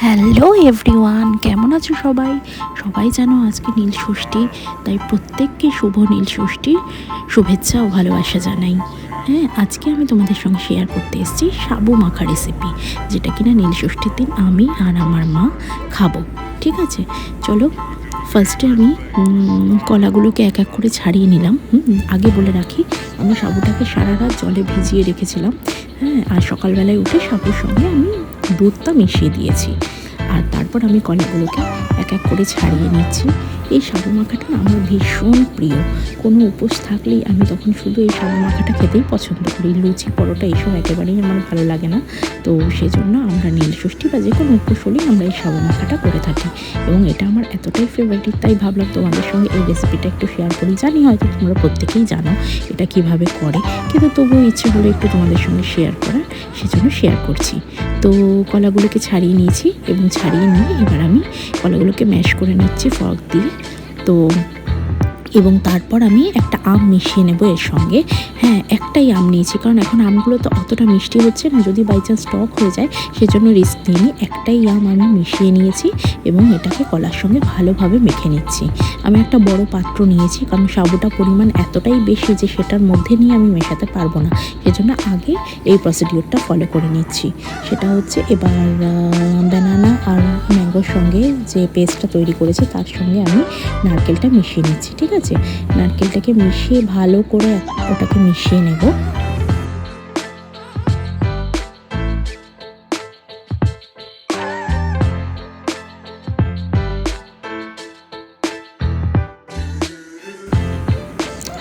Hello everyone, কেমন আছো সবাই? সবাই জানো আজকে নীল ষষ্ঠী, তাই প্রত্যেককে শুভ নীল ষষ্ঠীর শুভেচ্ছা ও ভালোবাসা জানাই। হ্যাঁ, আজকে আমি তোমাদের সঙ্গে শেয়ার করতে এসেছি সাবু মাখা রেসিপি, যেটা কিনা নীল ষষ্ঠীর দিন আমি আর আমার মা খাবো। ঠিক আছে, চলো ফার্স্টে আমি কলাগুলোকে এক এক করে ছাড়িয়ে নিলাম। আগে বলে রাখি, আমি সাবুটাকে সারা রাত জলে ভিজিয়ে রেখেছিলাম। হ্যাঁ, আর সকালবেলায় উঠে সাবুর সঙ্গে আমি দুধটা মিশিয়ে দিয়েছি। আর তারপর আমি কলাগুলোকে এক এক করে ছাড়িয়ে নিচ্ছি। এই সাবু মাখাটা আমার ভীষণ প্রিয়। কোনো উপোস থাকলেই আমি তখন শুধু এই সাবু মাখাটা খেতেই পছন্দ করি। লুচি পরোটা এইসব একেবারেই আমার ভালো লাগে না। তো সেজন্য আমরা নীল ষষ্ঠী বা যে কোনো উপোস হলেই আমরা এই সাবু মাখাটা করে থাকি, এবং এটা আমার এতটাই ফেভারিট, তাই ভাবলাম তোমাদের সঙ্গে এই রেসিপিটা একটু শেয়ার করি। জানি হয়তো তোমরা প্রত্যেকেই জানো এটা কিভাবে করে, কিন্তু তবুও ইচ্ছে হলো একটু তোমাদের সঙ্গে শেয়ার করার, সেজন্য শেয়ার করছি। তো কলাগুলোকে ছাড়িয়ে নিয়েছি, এবং ছাড়িয়ে নিয়ে এবার আমি কলাগুলোকে ম্যাশ করে নিচ্ছি ফর্ক দিয়ে। তো এবং তারপর আমি একটা আম মিশিয়ে নেব এর সঙ্গে। হ্যাঁ, একটাই আম নিয়েছি, কারণ এখন আমগুলো তো অতটা মিষ্টি হচ্ছে না, যদি বাই চান্স টক হয়ে যায় সেজন্য রিস্ক নিয়ে একটাই আম আমি মিশিয়ে নিয়েছি, এবং এটাকে কলার সঙ্গে ভালোভাবে মেখে নিচ্ছি। আমি একটা বড় পাত্র নিয়েছি, কারণ সাবুটা পরিমাণ এতটাই বেশি যে সেটার মধ্যে নিয়ে আমি মেশাতে পারবো না, সেজন্য আগে এই প্রসিডিওরটা ফলো করে নিচ্ছি। সেটা হচ্ছে এবার ব্যানানা আর ম্যাঙ্গোর সঙ্গে যে পেস্টটা তৈরি করেছি তার সঙ্গে আমি নারকেলটা মিশিয়ে নিচ্ছি। ঠিক আছে, নারকেলটাকে মিশিয়ে ভালো করে ওটাকে মিশিয়ে নেব।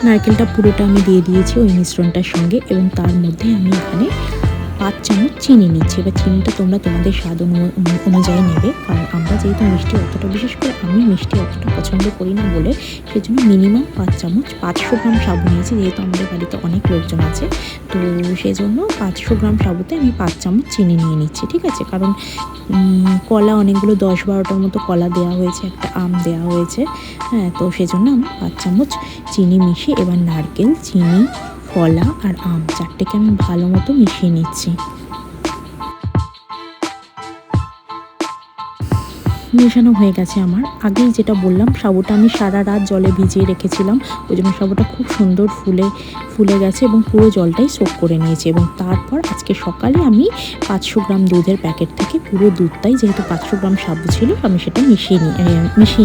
নারকেলটা পুরোটা আমি দিয়ে দিয়েছি ওই মিশ্রণটার সঙ্গে, এবং তার মধ্যে আমি এখানে 5 চামচ চিনি নিচ্ছি। এবার চিনিটা তোমরা তোমাদের স্বাদ অনুযায়ী নেবে, কারণ আমরা যেহেতু মিষ্টি অতটা, বিশেষ করে আমি মিষ্টি অতটা পছন্দ করি না বলে সেজন্য মিনিমাম 5 চামচ, 500 গ্রাম সাবু নিয়েছি, যেহেতু আমাদের বাড়িতে অনেক লোকজন আছে। তো সেজন্য 500 গ্রাম সাবুতে আমি 5 চামচ চিনি নিয়ে নিচ্ছি। ঠিক আছে, কারণ কলা অনেকগুলো 10-12টার মতো কলা দেওয়া হয়েছে, একটা আম দেওয়া হয়েছে। হ্যাঁ, তো সেজন্য আমি 5 চামচ চিনি মিশিয়ে এবার নারকেল, চিনি, কলা আর আম চারটেকে আমি ভালো মতো মিশিয়ে নিচ্ছি। মেশানো হয়ে গেছে আমার। আগেই যেটা বললাম, সাবুটা আমি সারা রাত জলে ভিজিয়ে রেখেছিলাম, ওই জন্য সাবুটা খুব সুন্দর ফুলে গেছে এবং পুরো জলটাই সোক করে নিয়েছে। এবং তারপর আজকে সকালে আমি 500 গ্রাম দুধের প্যাকেট থেকে পুরো দুধটাই, যেহেতু 500 গ্রাম সাবু ছিল, আমি সেটা মিশিয়ে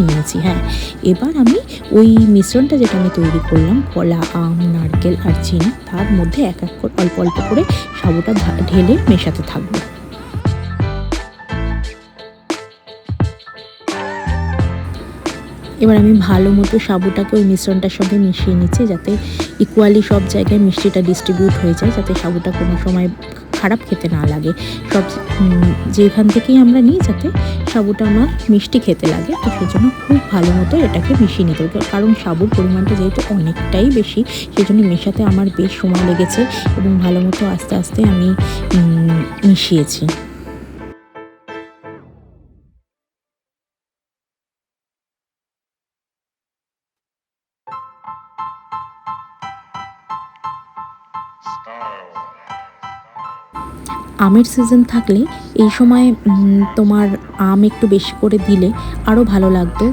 নিয়েছি। হ্যাঁ, এবার আমি ওই মিশ্রণটা যেটা আমি তৈরি করলাম, কলা, আম, নারকেল আর চিনি, তার মধ্যে এক এক করে অল্প অল্প করে সাবুটা ঢেলে মেশাতে থাকবো। এবার আমি ভালো মতো সাবুটাকে ওই মিশ্রণটার সঙ্গে মিশিয়ে নিচ্ছি, যাতে ইকুয়ালি সব জায়গায় মিষ্টিটা ডিস্ট্রিবিউট হয়ে যায়, যাতে সাবুটা কোনো সময় খারাপ খেতে না লাগে। সব যেখান থেকেই আমরা নিই যাতে সাবুটা আমার মিষ্টি খেতে লাগে, তো সেজন্য খুব ভালো মতো এটাকে মিশিয়ে নিতে হবে। কারণ সাবুর পরিমাণটা যেহেতু অনেকটাই বেশি, সেজন্য মেশাতে আমার বেশ সময় লেগেছে, এবং ভালো মতো আস্তে আস্তে আমি মিশিয়েছি। আমের সিজন থাকলে এই সময় তোমার আম একটু বেশি করে দিলে আরও ভালো লাগতো,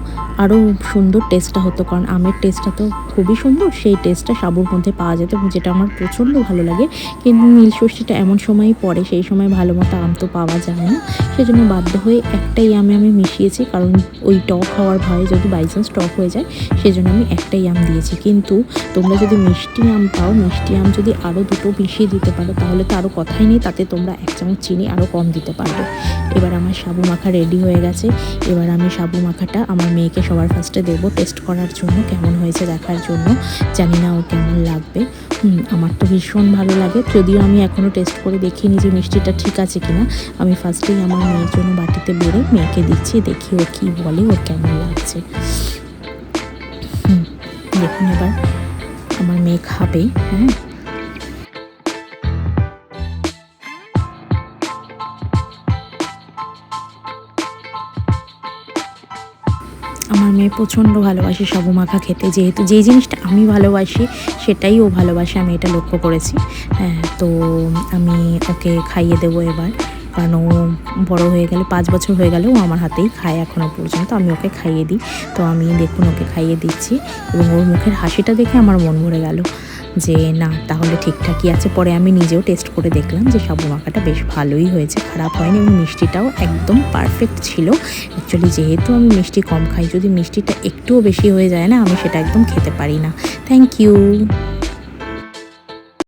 আরও সুন্দর টেস্টটা হতো, কারণ আমের টেস্টটা তো খুবই সুন্দর, সেই টেস্টটা সাবুর মধ্যে পাওয়া যেত, যেটা আমার প্রচণ্ড ভালো লাগে। কিন্তু নীল ষষ্ঠীটা এমন সময়ই পড়ে, সেই সময় ভালো মতো আম তো পাওয়া যায় না, সেজন্য বাধ্য হয়ে একটাই আমে আমি মিশিয়েছি, কারণ ওই টক হওয়ার ভয়ে যদি বাই চান্স টক হয়ে যায়, সেজন্য আমি একটাই আম দিয়েছি। কিন্তু তোমরা যদি মিষ্টি আম পাও, মিষ্টি আম যদি আরও দুটো মিশিয়ে দিতে পারো, তাহলে তো আরও কথাই নেই, তাতে তোমরা 1 চামচ চিনি আরও কম দিতে পারবে। এবার আমার সাবু মাখা রেডি হয়ে গেছে। এবার আমি সাবু মাখাটা আমার মেয়েকে সবার ফার্স্টে দেবো টেস্ট করার জন্য, কেমন হয়েছে দেখার জন্য। জানি না ও কেমন লাগবে, আমার তো ভীষণ ভালো লাগে, যদিও আমি এখনও টেস্ট করে দেখিনি যে মিষ্টিটা ঠিক আছে কিনা। আমি ফার্স্টেই আমার মেয়ের জন্য বাটিতে বেড়ে মেয়েকে দিচ্ছি, দেখি ও কী বলে, ওর কেমন লাগছে। দেখুন এবার আমার মেয়ে খাবে। হ্যাঁ, আমার মেয়ে প্রচণ্ড ভালোবাসে সাবু মাখা খেতে, যেহেতু যেই জিনিসটা আমি ভালোবাসি সেটাই ও ভালোবাসে, আমি এটা লক্ষ্য করেছি। হ্যাঁ, তো আমি ওকে খাইয়ে দেবো এবার। কারণ ও বড়ো হয়ে গেলে 5 বছর হয়ে গেলেও আমার হাতেই খায় এখনও পর্যন্ত। আমি ওকে খাইয়ে দিই, তো আমি দেখুন ওকে খাইয়ে দিচ্ছি এবং ওর মুখের হাসিটা দেখে আমার মন ভরে গেল যে না তাহলে ঠিকঠাকই আছে। পরে আমি নিজেও টেস্ট করে দেখলাম যে সাবু মাখাটা বেশ ভালোই হয়েছে, খারাপ হয়নি এবং মিষ্টিটাও একদম পারফেক্ট ছিল। অ্যাকচুয়ালি যেহেতু আমি মিষ্টি কম খাই, যদি মিষ্টিটা একটুও বেশি হয়ে যায় না আমি সেটা একদম খেতে পারি না। Thank you.